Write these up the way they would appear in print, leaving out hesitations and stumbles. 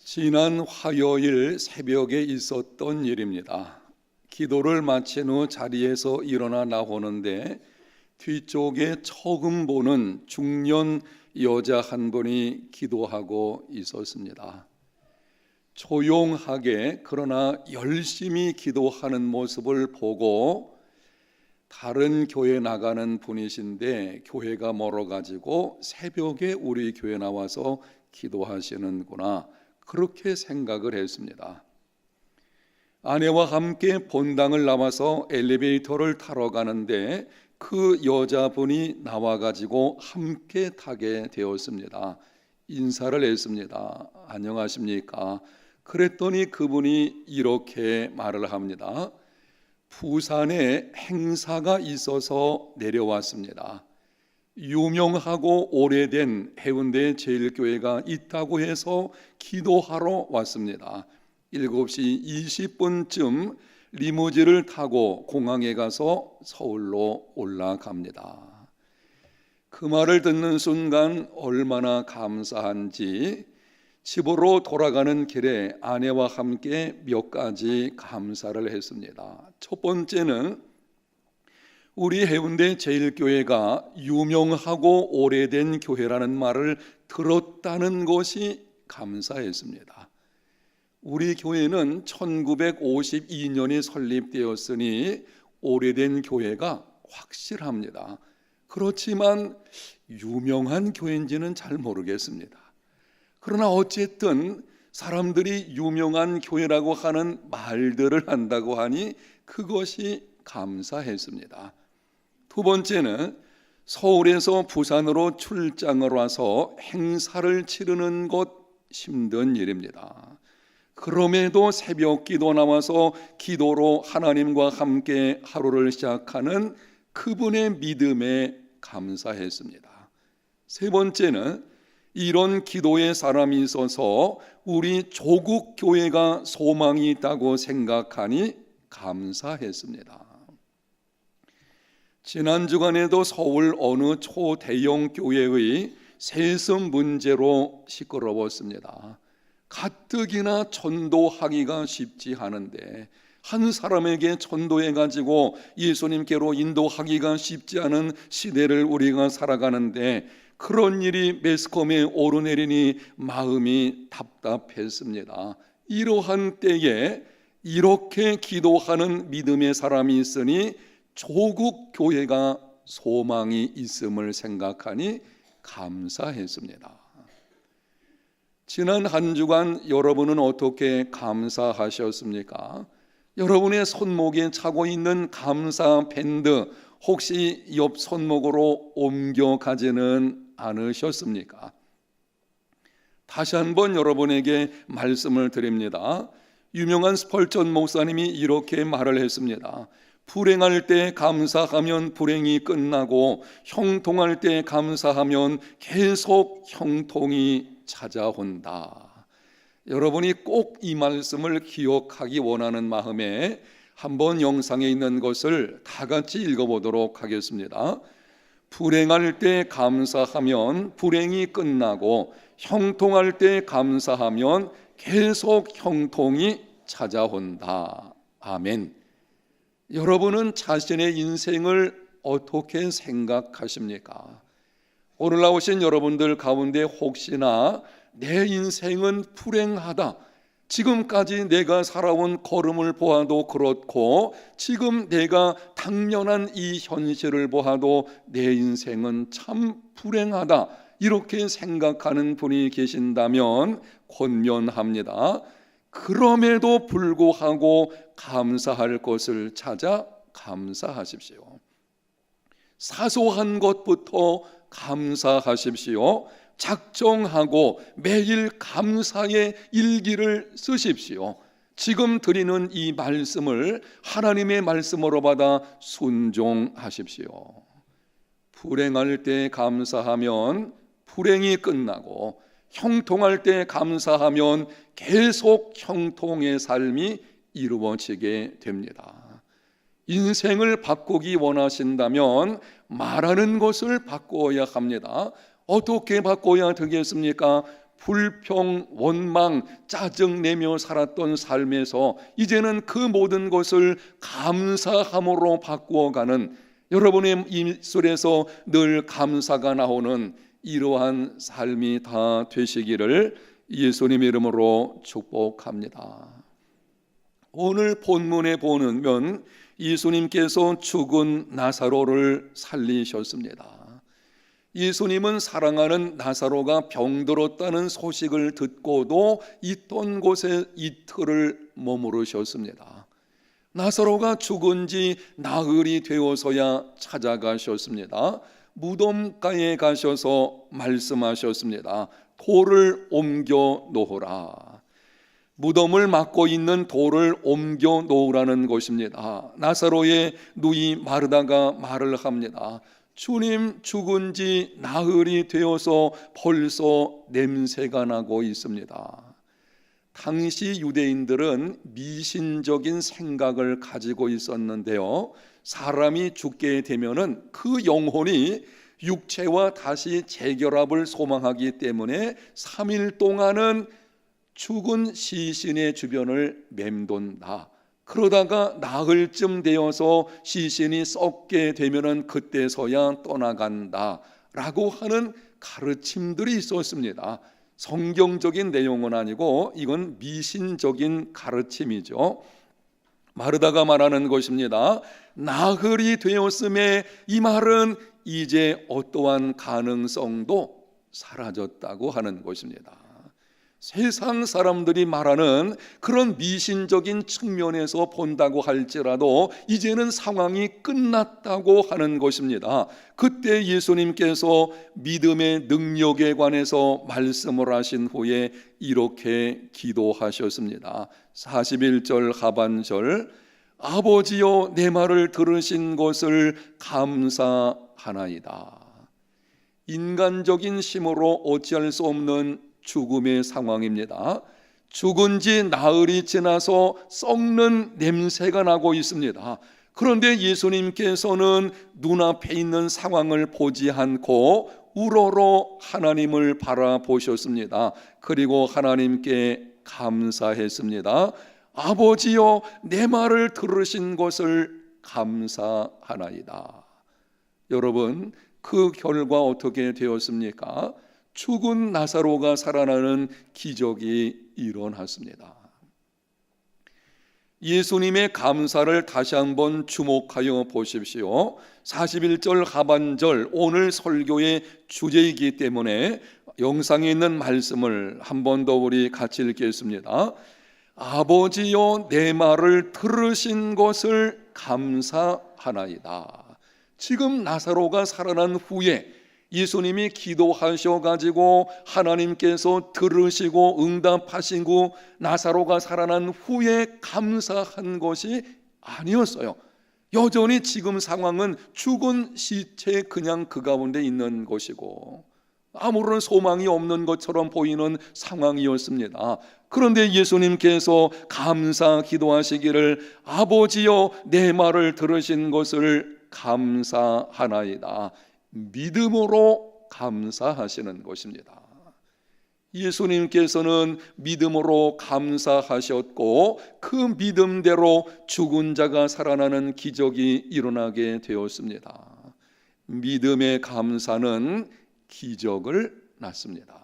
지난 화요일 새벽에 있었던 일입니다. 기도를 마친 후 자리에서 일어나 나오는데 뒤쪽에 처음 보는 중년 여자 한 분이 기도하고 있었습니다. 조용하게 그러나 열심히 기도하는 모습을 보고 다른 교회 나가는 분이신데 교회가 멀어가지고 새벽에 우리 교회 나와서 기도하시는구나, 그렇게 생각을 했습니다. 아내와 함께 본당을 나와서 엘리베이터를 타러 가는데 그 여자분이 나와가지고 함께 타게 되었습니다. 인사를 했습니다. 안녕하십니까? 그랬더니 그분이 이렇게 말을 합니다. 부산에 행사가 있어서 내려왔습니다. 유명하고 오래된 해운대 제일교회가 있다고 해서 기도하러 왔습니다. 7시 20분쯤 리무진을 타고 공항에 가서 서울로 올라갑니다. 그 말을 듣는 순간 얼마나 감사한지 집으로 돌아가는 길에 아내와 함께 몇 가지 감사를 했습니다. 첫 번째는 우리 해운대 제일교회가 유명하고 오래된 교회라는 말을 들었다는 것이 감사했습니다. 우리 교회는 1952년에 설립되었으니 오래된 교회가 확실합니다. 그렇지만 유명한 교회인지는 잘 모르겠습니다. 그러나 어쨌든 사람들이 유명한 교회라고 하는 말들을 한다고 하니 그것이 감사했습니다. 두 번째는 서울에서 부산으로 출장을 와서 행사를 치르는 것 힘든 일입니다. 그럼에도 새벽 기도 나와서 기도로 하나님과 함께 하루를 시작하는 그분의 믿음에 감사했습니다. 세 번째는 이런 기도의 사람이 있어서 우리 조국 교회가 소망이 있다고 생각하니 감사했습니다. 지난 주간에도 서울 어느 초대형 교회의 세습 문제로 시끄러웠습니다. 가뜩이나 전도하기가 쉽지 않은데 한 사람에게 전도해가지고 예수님께로 인도하기가 쉽지 않은 시대를 우리가 살아가는데 그런 일이 매스컴에 오르내리니 마음이 답답했습니다. 이러한 때에 이렇게 기도하는 믿음의 사람이 있으니 조국 교회가 소망이 있음을 생각하니 감사했습니다. 지난 한 주간 여러분은 어떻게 감사하셨습니까? 여러분의 손목에 차고 있는 감사 밴드 혹시 옆 손목으로 옮겨가지는 않으셨습니까? 다시 한번 여러분에게 말씀을 드립니다. 유명한 스펄전 목사님이 이렇게 말을 했습니다. 불행할 때 감사하면 불행이 끝나고 형통할 때 감사하면 계속 형통이 찾아온다. 여러분이 꼭 이 말씀을 기억하기 원하는 마음에 한번 영상에 있는 것을 다 같이 읽어보도록 하겠습니다. 불행할 때 감사하면 불행이 끝나고 형통할 때 감사하면 계속 형통이 찾아온다. 아멘. 여러분은 자신의 인생을 어떻게 생각하십니까? 오늘 나오신 여러분들 가운데 혹시나 내 인생은 불행하다, 지금까지 내가 살아온 걸음을 보아도 그렇고 지금 내가 당면한 이 현실을 보아도 내 인생은 참 불행하다, 이렇게 생각하는 분이 계신다면 권면합니다. 그럼에도 불구하고 감사할 것을 찾아 감사하십시오. 사소한 것부터 감사하십시오. 작정하고 매일 감사의 일기를 쓰십시오. 지금 드리는 이 말씀을 하나님의 말씀으로 받아 순종하십시오. 불행할 때 감사하면 불행이 끝나고 형통할 때 감사하면 계속 형통의 삶이 이루어지게 됩니다. 인생을 바꾸기 원하신다면 말하는 것을 바꾸어야 합니다. 어떻게 바꿔야 되겠습니까? 불평, 원망, 짜증내며 살았던 삶에서 이제는 그 모든 것을 감사함으로 바꾸어가는, 여러분의 입술에서 늘 감사가 나오는 이러한 삶이 다 되시기를 예수님의 이름으로 축복합니다. 오늘 본문에 보면 예수님께서 죽은 나사로를 살리셨습니다. 예수님은 사랑하는 나사로가 병들었다는 소식을 듣고도 있던 곳에 이틀을 머무르셨습니다. 나사로가 죽은 지 나흘이 되어서야 찾아가셨습니다. 무덤가에 가셔서 말씀하셨습니다. 돌을 옮겨 놓으라. 무덤을 막고 있는 돌을 옮겨 놓으라는 것입니다. 나사로의 누이 마르다가 말을 합니다. 주님, 죽은 지 나흘이 되어서 벌써 냄새가 나고 있습니다. 당시 유대인들은 미신적인 생각을 가지고 있었는데요, 사람이 죽게 되면은 그 영혼이 육체와 다시 재결합을 소망하기 때문에 3일 동안은 죽은 시신의 주변을 맴돈다. 그러다가 나흘쯤 되어서 시신이 썩게 되면은 그때서야 떠나간다 라고 하는 가르침들이 있었습니다. 성경적인 내용은 아니고 이건 미신적인 가르침이죠. 마르다가 말하는 것입니다. 나흘이 되었음에 이 말은 이제 어떠한 가능성도 사라졌다고 하는 것입니다. 세상 사람들이 말하는 그런 미신적인 측면에서 본다고 할지라도 이제는 상황이 끝났다고 하는 것입니다. 그때 예수님께서 믿음의 능력에 관해서 말씀을 하신 후에 이렇게 기도하셨습니다. 41절 하반절, 아버지여 내 말을 들으신 것을 감사하나이다. 인간적인 힘으로 어찌할 수 없는 죽음의 상황입니다. 죽은 지 나흘이 지나서 썩는 냄새가 나고 있습니다. 그런데 예수님께서는 눈앞에 있는 상황을 보지 않고 우러러 하나님을 바라보셨습니다. 그리고 하나님께 감사했습니다. 아버지여 내 말을 들으신 것을 감사하나이다. 여러분, 그 결과 어떻게 되었습니까? 죽은 나사로가 살아나는 기적이 일어났습니다. 예수님의 감사를 다시 한번 주목하여 보십시오. 41절 하반절, 오늘 설교의 주제이기 때문에 영상에 있는 말씀을 한 번 더 우리 같이 읽겠습니다. 아버지여 내 말을 들으신 것을 감사하나이다. 지금 나사로가 살아난 후에 예수님이 기도하셔가지고 하나님께서 들으시고 응답하신 후 나사로가 살아난 후에 감사한 것이 아니었어요. 여전히 지금 상황은 죽은 시체 그냥 그 가운데 있는 것이고 아무런 소망이 없는 것처럼 보이는 상황이었습니다. 그런데 예수님께서 감사 기도하시기를 아버지여 내 말을 들으신 것을 감사하나이다. 믿음으로 감사하시는 것입니다. 예수님께서는 믿음으로 감사하셨고 그 믿음대로 죽은 자가 살아나는 기적이 일어나게 되었습니다. 믿음의 감사는 기적을 낳습니다.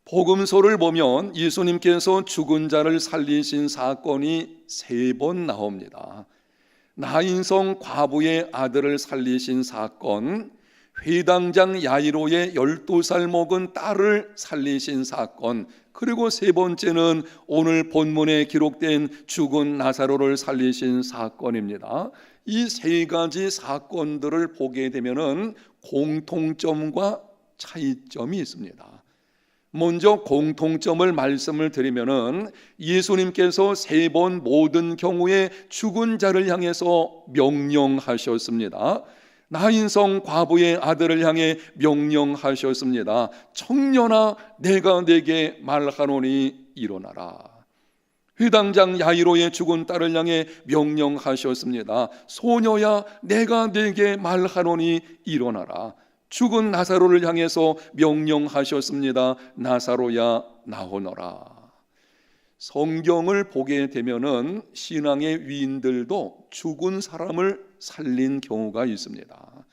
복음서를 보면 예수님께서 죽은 자를 살리신 사건이 3번 나옵니다. 나인성 과부의 아들을 살리신 사건, 회당장 야이로의 12살 먹은 딸을 살리신 사건, 그리고 3번째는 오늘 본문에 기록된 죽은 나사로를 살리신 사건입니다. 이 3가지 사건들을 보게 되면은 공통점과 차이점이 있습니다. 먼저 공통점을 말씀을 드리면은 예수님께서 3번 모든 경우에 죽은 자를 향해서 명령하셨습니다. 나인성 과부의 아들을 향해 명령하셨습니다. 청년아 내가 네게 말하노니 일어나라. 회당장 야이로의 죽은 딸을 향해 명령하셨습니다. 소녀야 내가 네게 말하노니 일어나라. 죽은 나사로를 향해서 명령하셨습니다. 나사로야 나오너라. 성경을 보게 되면은 신앙의 위인들도 죽은 사람을 살린 경우가 있습니다.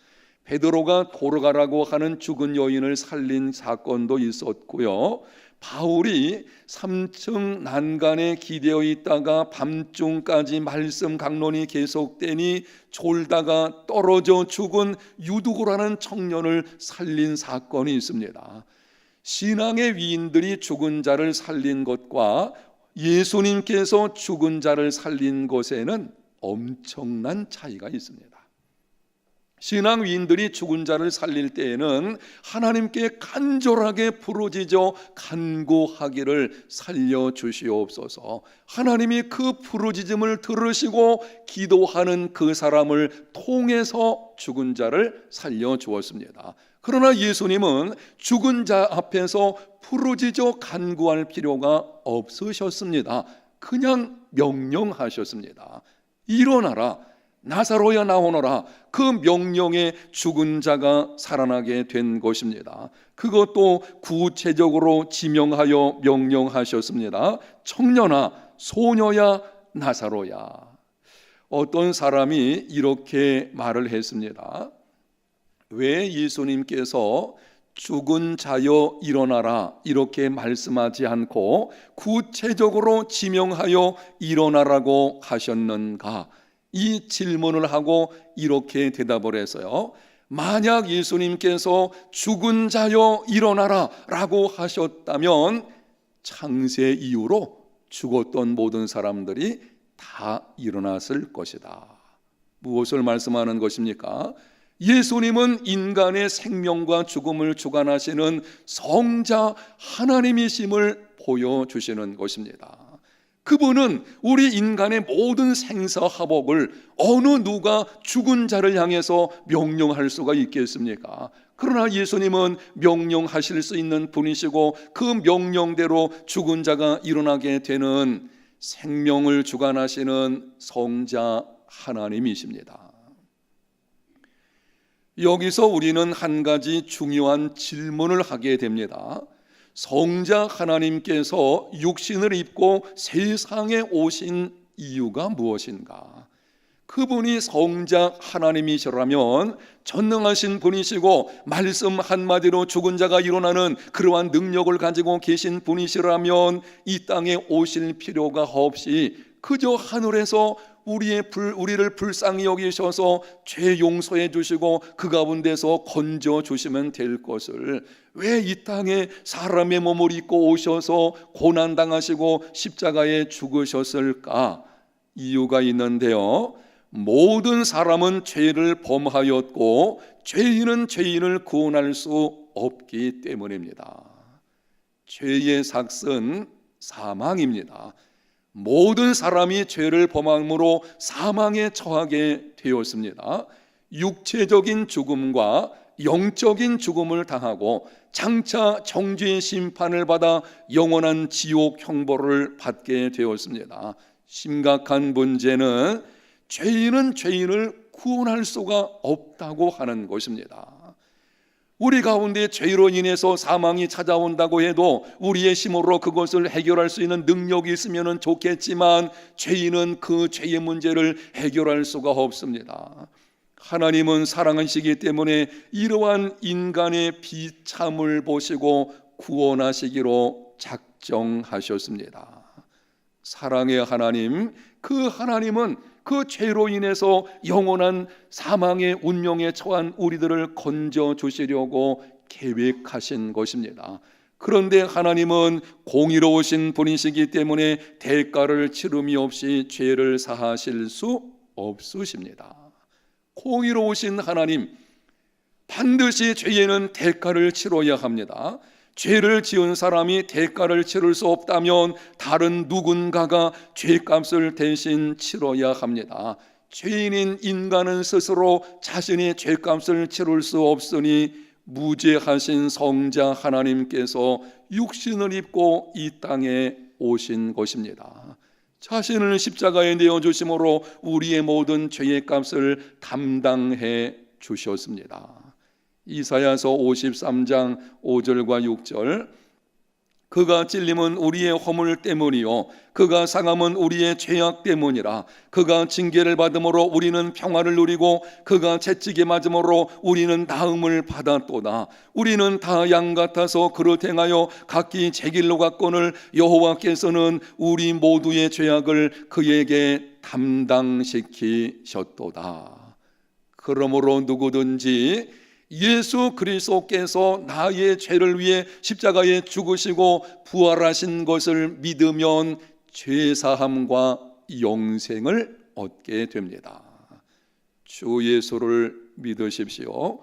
베드로가 돌아가라고 하는 죽은 여인을 살린 사건도 있었고요. 바울이 3층 난간에 기대어 있다가 밤중까지 말씀 강론이 계속되니 졸다가 떨어져 죽은 유두고라는 청년을 살린 사건이 있습니다. 신앙의 위인들이 죽은 자를 살린 것과 예수님께서 죽은 자를 살린 것에는 엄청난 차이가 있습니다. 신앙 위인들이 죽은 자를 살릴 때에는 하나님께 간절하게 부르짖어 간구하기를 살려주시옵소서. 하나님이 그 부르짖음을 들으시고 기도하는 그 사람을 통해서 죽은 자를 살려주었습니다. 그러나 예수님은 죽은 자 앞에서 부르짖어 간구할 필요가 없으셨습니다. 그냥 명령하셨습니다. 일어나라, 나사로야 나오너라. 그 명령에 죽은 자가 살아나게 된 것입니다. 그것도 구체적으로 지명하여 명령하셨습니다. 청년아, 소녀야, 나사로야. 어떤 사람이 이렇게 말을 했습니다. 왜 예수님께서 죽은 자여 일어나라 이렇게 말씀하지 않고 구체적으로 지명하여 일어나라고 하셨는가? 이 질문을 하고 이렇게 대답을 해서요, 만약 예수님께서 죽은 자여 일어나라 라고 하셨다면 창세 이후로 죽었던 모든 사람들이 다 일어났을 것이다. 무엇을 말씀하는 것입니까? 예수님은 인간의 생명과 죽음을 주관하시는 성자 하나님이심을 보여주시는 것입니다. 그분은 우리 인간의 모든 생사화복을 어느 누가 죽은 자를 향해서 명령할 수가 있겠습니까? 그러나 예수님은 명령하실 수 있는 분이시고 그 명령대로 죽은 자가 일어나게 되는 생명을 주관하시는 성자 하나님이십니다. 여기서 우리는 한 가지 중요한 질문을 하게 됩니다. 성자 하나님께서 육신을 입고 세상에 오신 이유가 무엇인가? 그분이 성자 하나님이시라면 전능하신 분이시고 말씀 한마디로 죽은 자가 일어나는 그러한 능력을 가지고 계신 분이시라면 이 땅에 오실 필요가 없이 그저 하늘에서 우리를 불쌍히 여기셔서 죄 용서해 주시고 그 가운데서 건져 주시면 될 것을 왜 이 땅에 사람의 몸을 입고 오셔서 고난당하시고 십자가에 죽으셨을까? 이유가 있는데요, 모든 사람은 죄를 범하였고 죄인은 죄인을 구원할 수 없기 때문입니다. 죄의 삭은 사망입니다. 모든 사람이 죄를 범함으로 사망에 처하게 되었습니다. 육체적인 죽음과 영적인 죽음을 당하고 장차 정죄의 심판을 받아 영원한 지옥 형벌을 받게 되었습니다. 심각한 문제는 죄인은 죄인을 구원할 수가 없다고 하는 것입니다. 우리 가운데 죄로 인해서 사망이 찾아온다고 해도 우리의 힘으로 그것을 해결할 수 있는 능력이 있으면 좋겠지만 죄인은 그 죄의 문제를 해결할 수가 없습니다. 하나님은 사랑하시기 때문에 이러한 인간의 비참을 보시고 구원하시기로 작정하셨습니다. 사랑의 하나님, 그 하나님은 그 죄로 인해서 영원한 사망의 운명에 처한 우리들을 건져 주시려고 계획하신 것입니다. 그런데 하나님은 공의로우신 분이시기 때문에 대가를 치름이 없이 죄를 사하실 수 없으십니다. 공의로우신 하나님, 반드시 죄에는 대가를 치러야 합니다. 죄를 지은 사람이 대가를 치를 수 없다면 다른 누군가가 죄값을 대신 치러야 합니다. 죄인인 인간은 스스로 자신의 죄값을 치를 수 없으니 무죄하신 성자 하나님께서 육신을 입고 이 땅에 오신 것입니다. 자신을 십자가에 내어주심으로 우리의 모든 죄의 값을 담당해 주셨습니다. 이사야서 53장 5절과 6절, 그가 찔림은 우리의 허물 때문이요 그가 상함은 우리의 죄악 때문이라. 그가 징계를 받음으로 우리는 평화를 누리고 그가 채찍에 맞음으로 우리는 나음을 받았도다. 우리는 다 양 같아서 그릇 행하여 각기 제 길로 갔거늘 여호와께서는 우리 모두의 죄악을 그에게 담당시키셨도다. 그러므로 누구든지 예수 그리스도께서 나의 죄를 위해 십자가에 죽으시고 부활하신 것을 믿으면 죄사함과 영생을 얻게 됩니다. 주 예수를 믿으십시오.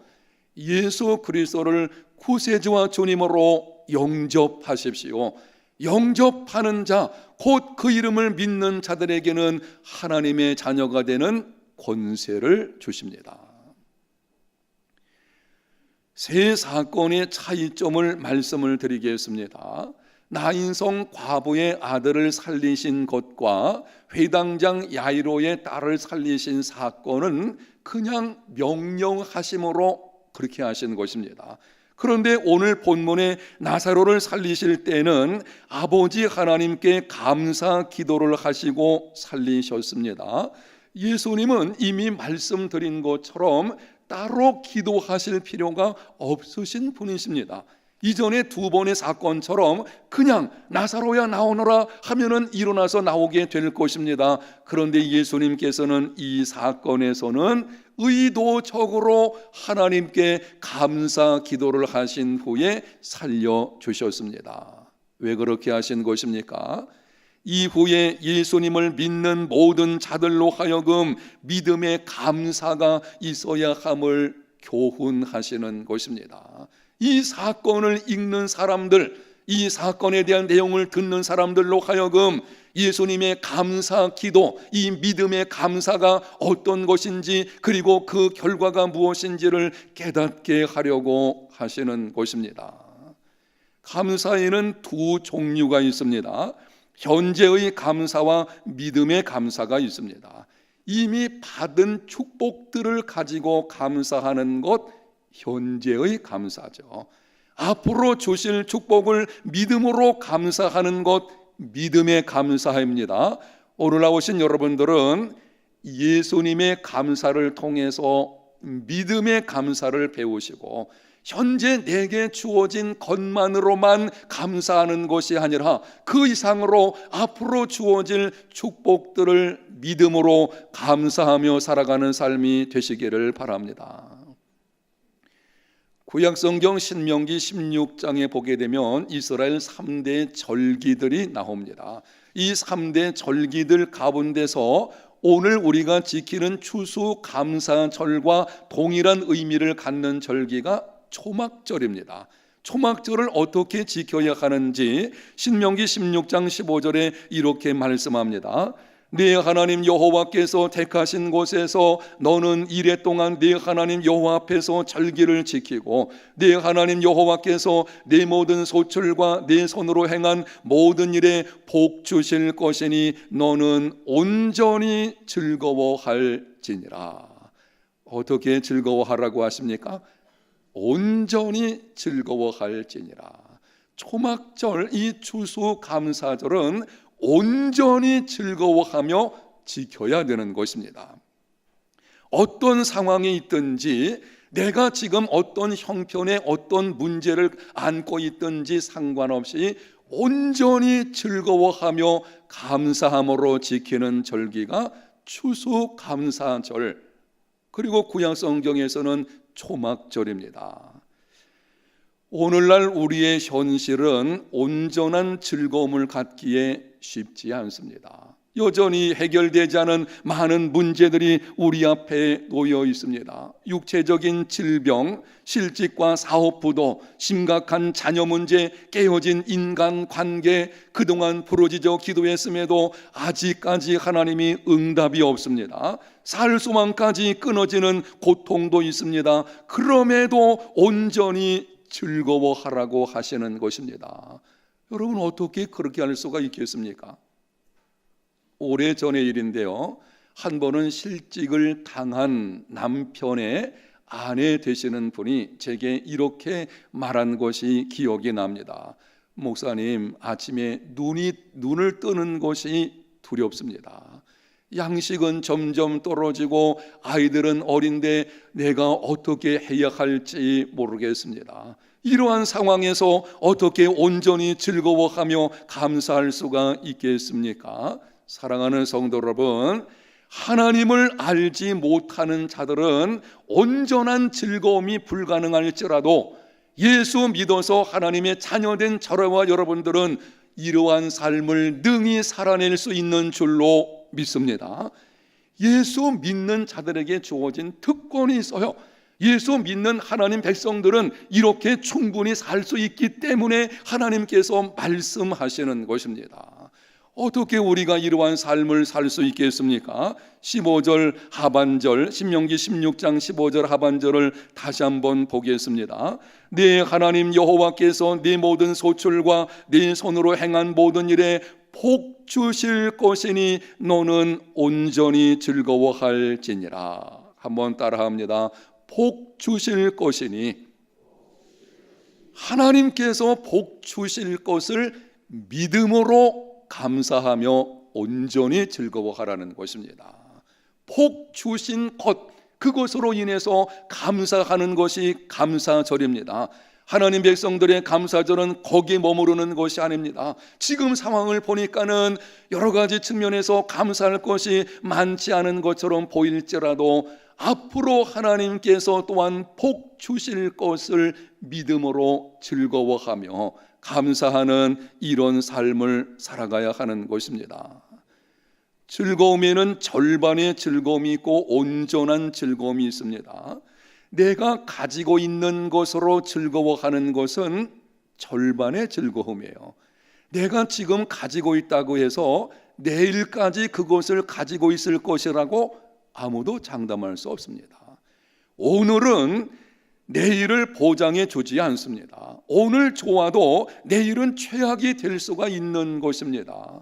예수 그리스도를 구세주와 주님으로 영접하십시오. 영접하는 자, 곧 그 이름을 믿는 자들에게는 하나님의 자녀가 되는 권세를 주십니다. 세 사건의 차이점을 말씀을 드리겠습니다. 나인성 과부의 아들을 살리신 것과 회당장 야이로의 딸을 살리신 사건은 그냥 명령하심으로 그렇게 하신 것입니다. 그런데 오늘 본문의 나사로를 살리실 때는 아버지 하나님께 감사 기도를 하시고 살리셨습니다. 예수님은 이미 말씀드린 것처럼 따로 기도하실 필요가 없으신 분이십니다. 이전에 두 번의 사건처럼 그냥 나사로야 나오너라 하면은 일어나서 나오게 될 것입니다. 그런데 예수님께서는 이 사건에서는 의도적으로 하나님께 감사 기도를 하신 후에 살려주셨습니다. 왜 그렇게 하신 것입니까? 이후에 예수님을 믿는 모든 자들로 하여금 믿음의 감사가 있어야 함을 교훈하시는 것입니다. 이 사건을 읽는 사람들, 이 사건에 대한 내용을 듣는 사람들로 하여금 예수님의 감사 기도, 이 믿음의 감사가 어떤 것인지 그리고 그 결과가 무엇인지를 깨닫게 하려고 하시는 것입니다. 감사에는 두 종류가 있습니다. 현재의 감사와 믿음의 감사가 있습니다. 이미 받은 축복들을 가지고 감사하는 것, 현재의 감사죠. 앞으로 주실 축복을 믿음으로 감사하는 것, 믿음의 감사입니다. 오늘 나오신 여러분들은 예수님의 감사를 통해서 믿음의 감사를 배우시고 현재 내게 주어진 것만으로만 감사하는 것이 아니라 그 이상으로 앞으로 주어질 축복들을 믿음으로 감사하며 살아가는 삶이 되시기를 바랍니다. 구약성경 신명기 16장에 보게 되면 이스라엘 3대 절기들이 나옵니다. 이 3대 절기들 가운데서 오늘 우리가 지키는 추수감사절과 동일한 의미를 갖는 절기가 초막절입니다. 초막절을 어떻게 지켜야 하는지 신명기 16장 15절에 이렇게 말씀합니다. 네 하나님 여호와께서 택하신 곳에서 너는 이레 동안 네 하나님 여호와 앞에서 절기를 지키고 네 하나님 여호와께서 네 모든 소출과 네 손으로 행한 모든 일에 복 주실 것이니 너는 온전히 즐거워할지니라. 어떻게 즐거워하라고 하십니까? 온전히 즐거워할지니라. 초막절, 이 추수감사절은 온전히 즐거워하며 지켜야 되는 것입니다. 어떤 상황이 있든지 내가 지금 어떤 형편의 어떤 문제를 안고 있든지 상관없이 온전히 즐거워하며 감사함으로 지키는 절기가 추수감사절, 그리고 구약성경에서는 초막절입니다. 오늘날 우리의 현실은 온전한 즐거움을 갖기에 쉽지 않습니다. 여전히 해결되지 않은 많은 문제들이 우리 앞에 놓여 있습니다. 육체적인 질병, 실직과 사업 부도, 심각한 자녀 문제, 깨어진 인간관계, 그동안 부르짖어 기도했음에도 아직까지 하나님이 응답이 없습니다. 살 수만까지 끊어지는 고통도 있습니다. 그럼에도 온전히 즐거워하라고 하시는 것입니다. 여러분, 어떻게 그렇게 할 수가 있겠습니까? 오래전의 일인데요, 한 번은 실직을 당한 남편의 아내 되시는 분이 제게 이렇게 말한 것이 기억이 납니다. 목사님, 아침에 눈을 뜨는 것이 두렵습니다. 양식은 점점 떨어지고 아이들은 어린데 내가 어떻게 해야 할지 모르겠습니다. 이러한 상황에서 어떻게 온전히 즐거워하며 감사할 수가 있겠습니까? 사랑하는 성도 여러분, 하나님을 알지 못하는 자들은 온전한 즐거움이 불가능할지라도 예수 믿어서 하나님의 자녀된 저와 여러분들은 이러한 삶을 능히 살아낼 수 있는 줄로 믿습니다. 예수 믿는 자들에게 주어진 특권이 있어요. 예수 믿는 하나님 백성들은 이렇게 충분히 살 수 있기 때문에 하나님께서 말씀하시는 것입니다. 어떻게 우리가 이러한 삶을 살 수 있겠습니까? 15절 하반절, 신명기 16장 15절 하반절을 다시 한번 보겠습니다. 네 하나님 여호와께서 네 모든 소출과 네 손으로 행한 모든 일에 복 주실 것이니 너는 온전히 즐거워할지니라. 한번 따라합니다. 복 주실 것이니, 하나님께서 복 주실 것을 믿음으로 감사하며 온전히 즐거워하라는 것입니다. 복 주신 것, 그것으로 인해서 감사하는 것이 감사절입니다. 하나님 백성들의 감사절은 거기에 머무르는 것이 아닙니다. 지금 상황을 보니까는 여러 가지 측면에서 감사할 것이 많지 않은 것처럼 보일지라도 앞으로 하나님께서 또한 복 주실 것을 믿음으로 즐거워하며 감사하는 이런 삶을 살아가야 하는 것입니다. 즐거움에는 절반의 즐거움이 있고 온전한 즐거움이 있습니다. 내가 가지고 있는 것으로 즐거워하는 것은 절반의 즐거움이에요. 내가 지금 가지고 있다고 해서 내일까지 그것을 가지고 있을 것이라고 아무도 장담할 수 없습니다. 오늘은 내일을 보장해 주지 않습니다. 오늘 좋아도 내일은 최악이 될 수가 있는 것입니다.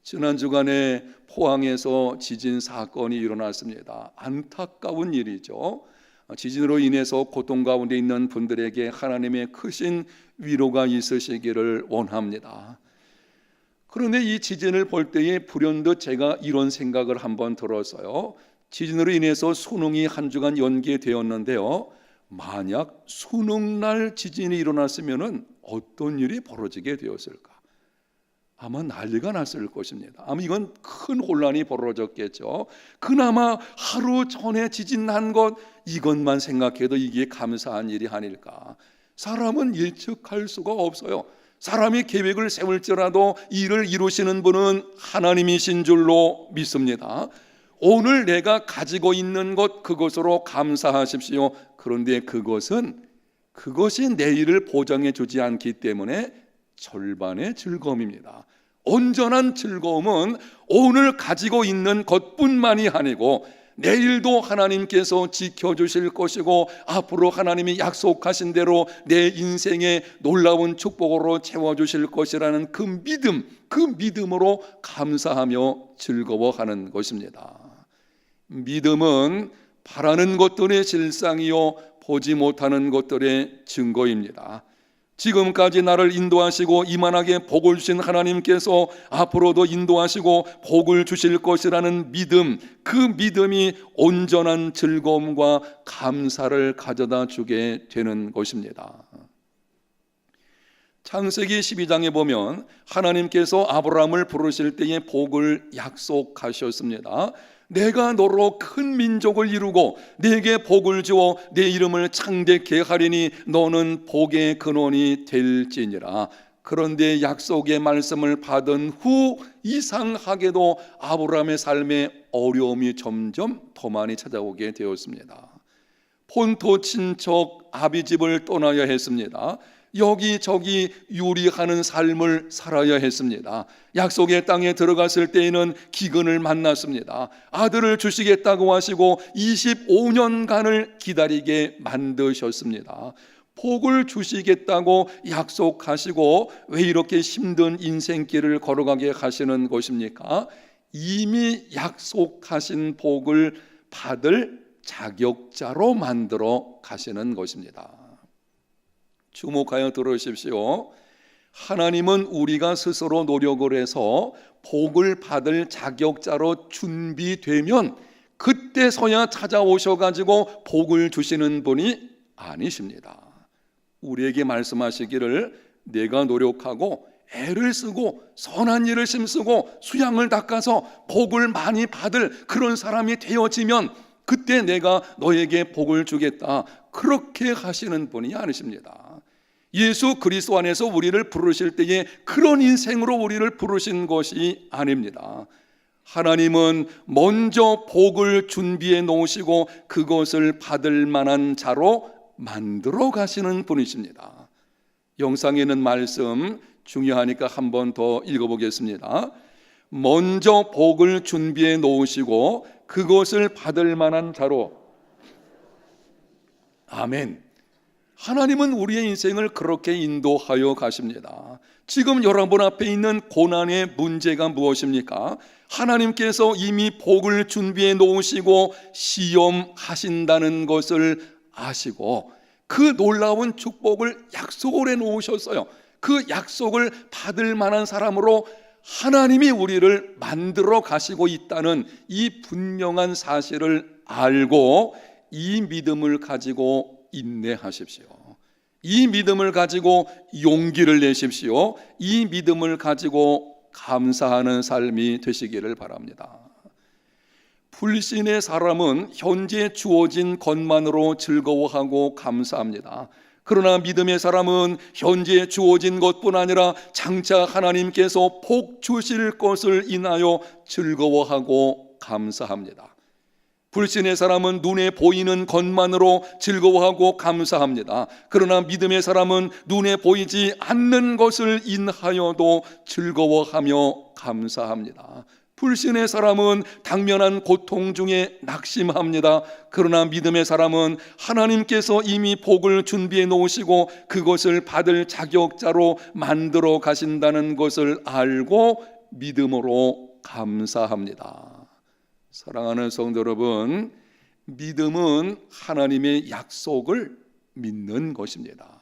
지난 주간에 포항에서 지진 사건이 일어났습니다. 안타까운 일이죠. 지진으로 인해서 고통 가운데 있는 분들에게 하나님의 크신 위로가 있으시기를 원합니다. 그런데 이 지진을 볼 때에 불현듯 제가 이런 생각을 한번 들었어요. 지진으로 인해서 수능이 한 주간 연기되었는데요, 만약 수능날 지진이 일어났으면 어떤 일이 벌어지게 되었을까? 아마 난리가 났을 것입니다. 아마 이건 큰 혼란이 벌어졌겠죠. 그나마 하루 전에 지진 난 것, 이것만 생각해도 이게 감사한 일이 아닐까. 사람은 예측할 수가 없어요. 사람이 계획을 세울지라도 이를 이루시는 분은 하나님이신 줄로 믿습니다. 오늘 내가 가지고 있는 것, 그것으로 감사하십시오. 그런데 그것이 내일을 보장해 주지 않기 때문에 절반의 즐거움입니다. 온전한 즐거움은 오늘 가지고 있는 것뿐만이 아니고 내일도 하나님께서 지켜주실 것이고 앞으로 하나님이 약속하신 대로 내 인생의 놀라운 축복으로 채워주실 것이라는 그 믿음으로 감사하며 즐거워하는 것입니다. 믿음은 바라는 것들의 실상이요 보지 못하는 것들의 증거입니다. 지금까지 나를 인도하시고 이만하게 복을 주신 하나님께서 앞으로도 인도하시고 복을 주실 것이라는 믿음, 그 믿음이 온전한 즐거움과 감사를 가져다 주게 되는 것입니다. 창세기 12장에 보면 하나님께서 아브라함을 부르실 때에 복을 약속하셨습니다. 내가 너로 큰 민족을 이루고 네게 복을 주어 네 이름을 창대케 하리니 너는 복의 근원이 될지니라. 그런데 약속의 말씀을 받은 후 이상하게도 아브라함의 삶에 어려움이 점점 더 많이 찾아오게 되었습니다. 본토 친척 아비집을 떠나야 했습니다. 여기저기 유리하는 삶을 살아야 했습니다. 약속의 땅에 들어갔을 때에는 기근을 만났습니다. 아들을 주시겠다고 하시고 25년간을 기다리게 만드셨습니다. 복을 주시겠다고 약속하시고 왜 이렇게 힘든 인생길을 걸어가게 하시는 것입니까? 이미 약속하신 복을 받을 자격자로 만들어 가시는 것입니다. 주목하여 들으십시오. 하나님은 우리가 스스로 노력을 해서 복을 받을 자격자로 준비되면 그때서야 찾아오셔가지고 복을 주시는 분이 아니십니다. 우리에게 말씀하시기를 내가 노력하고 애를 쓰고 선한 일을 힘쓰고 수양을 닦아서 복을 많이 받을 그런 사람이 되어지면 그때 내가 너에게 복을 주겠다, 그렇게 하시는 분이 아니십니다. 예수 그리스도 안에서 우리를 부르실 때에 그런 인생으로 우리를 부르신 것이 아닙니다. 하나님은 먼저 복을 준비해 놓으시고 그것을 받을 만한 자로 만들어 가시는 분이십니다. 영상에 있는 말씀 중요하니까 한 번 더 읽어보겠습니다. 먼저 복을 준비해 놓으시고 그것을 받을 만한 자로. 아멘. 하나님은 우리의 인생을 그렇게 인도하여 가십니다. 지금 여러분 앞에 있는 고난의 문제가 무엇입니까? 하나님께서 이미 복을 준비해 놓으시고 시험하신다는 것을 아시고 그 놀라운 축복을 약속을 해 놓으셨어요. 그 약속을 받을 만한 사람으로 하나님이 우리를 만들어 가시고 있다는 이 분명한 사실을 알고 이 믿음을 가지고 인내하십시오. 이 믿음을 가지고 용기를 내십시오. 이 믿음을 가지고 감사하는 삶이 되시기를 바랍니다. 불신의 사람은 현재 주어진 것만으로 즐거워하고 감사합니다. 그러나 믿음의 사람은 현재 주어진 것뿐 아니라 장차 하나님께서 복 주실 것을 인하여 즐거워하고 감사합니다. 불신의 사람은 눈에 보이는 것만으로 즐거워하고 감사합니다. 그러나 믿음의 사람은 눈에 보이지 않는 것을 인하여도 즐거워하며 감사합니다. 불신의 사람은 당면한 고통 중에 낙심합니다. 그러나 믿음의 사람은 하나님께서 이미 복을 준비해 놓으시고 그것을 받을 자격자로 만들어 가신다는 것을 알고 믿음으로 감사합니다. 사랑하는 성도 여러분, 믿음은 하나님의 약속을 믿는 것입니다.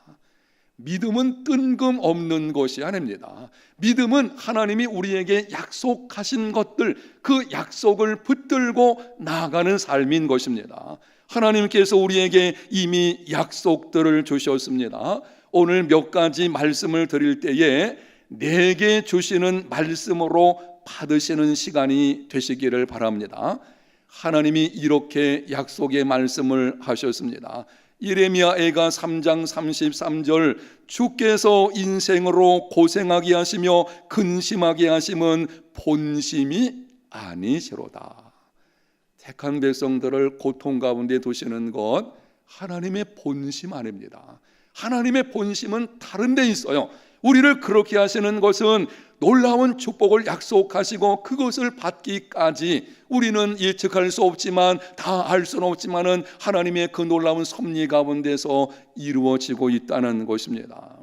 믿음은 뜬금없는 것이 아닙니다. 믿음은 하나님이 우리에게 약속하신 것들, 그 약속을 붙들고 나아가는 삶인 것입니다. 하나님께서 우리에게 이미 약속들을 주셨습니다. 오늘 몇 가지 말씀을 드릴 때에 내게 주시는 말씀으로 받으시는 시간이 되시기를 바랍니다. 하나님이 이렇게 약속의 말씀을 하셨습니다. 예레미야애가 3장 33절 주께서 인생으로 고생하게 하시며 근심하게 하심은 본심이 아니시로다. 택한 백성들을 고통 가운데 두시는 것 하나님의 본심 아닙니다. 하나님의 본심은 다른 데 있어요. 우리를 그렇게 하시는 것은 놀라운 축복을 약속하시고 그것을 받기까지 우리는 예측할 수 없지만 다 알 수는 없지만은 하나님의 그 놀라운 섭리 가운데서 이루어지고 있다는 것입니다.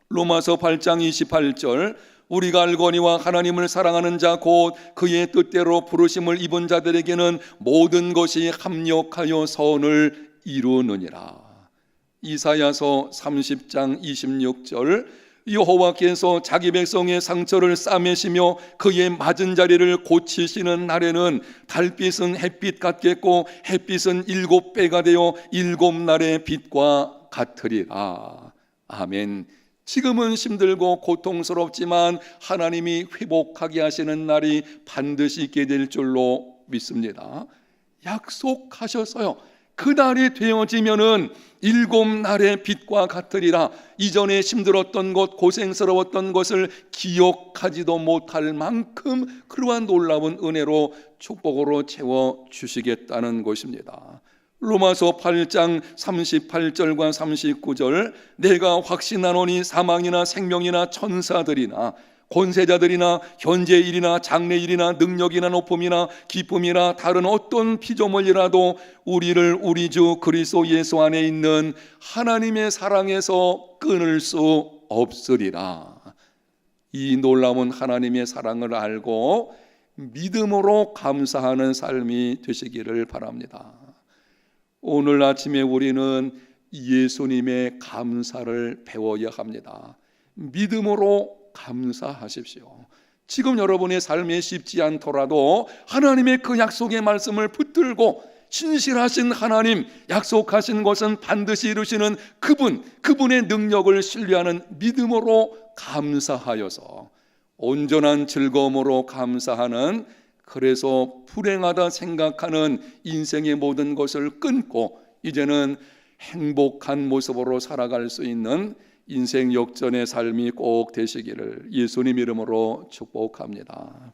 로마서 8장 28절 우리가 알거니와 하나님을 사랑하는 자 곧 그의 뜻대로 부르심을 입은 자들에게는 모든 것이 합력하여 선을 이루느니라. 이사야서 30장 26절 여호와께서 자기 백성의 상처를 싸매시며 그의 맞은 자리를 고치시는 날에는 달빛은 햇빛 같겠고 햇빛은 7배가 되어 7날의 빛과 같으리라. 아멘. 지금은 힘들고 고통스럽지만 하나님이 회복하게 하시는 날이 반드시 있게 될 줄로 믿습니다. 약속하셨어요. 그 날이 되어지면은 7날의 빛과 같으리라. 이전에 힘들었던 것, 고생스러웠던 것을 기억하지도 못할 만큼 그러한 놀라운 은혜로 축복으로 채워주시겠다는 것입니다. 로마서 8장 38절과 39절 내가 확신하노니 사망이나 생명이나 천사들이나 권세자들이나 현재일이나 장래일이나 능력이나 높음이나 기쁨이나 다른 어떤 피조물이라도 우리를 우리 주 그리스도 예수 안에 있는 하나님의 사랑에서 끊을 수 없으리라. 이 놀라운 하나님의 사랑을 알고 믿음으로 감사하는 삶이 되시기를 바랍니다. 오늘 아침에 우리는 예수님의 감사를 배워야 합니다. 믿음으로 감사하십시오. 지금 여러분의 삶이 쉽지 않더라도 하나님의 그 약속의 말씀을 붙들고 신실하신 하나님, 약속하신 것은 반드시 이루시는 그분의 능력을 신뢰하는 믿음으로 감사하여서 온전한 즐거움으로 감사하는, 그래서 불행하다 생각하는 인생의 모든 것을 끊고 이제는 행복한 모습으로 살아갈 수 있는 인생 역전의 삶이 꼭 되시기를 예수님 이름으로 축복합니다.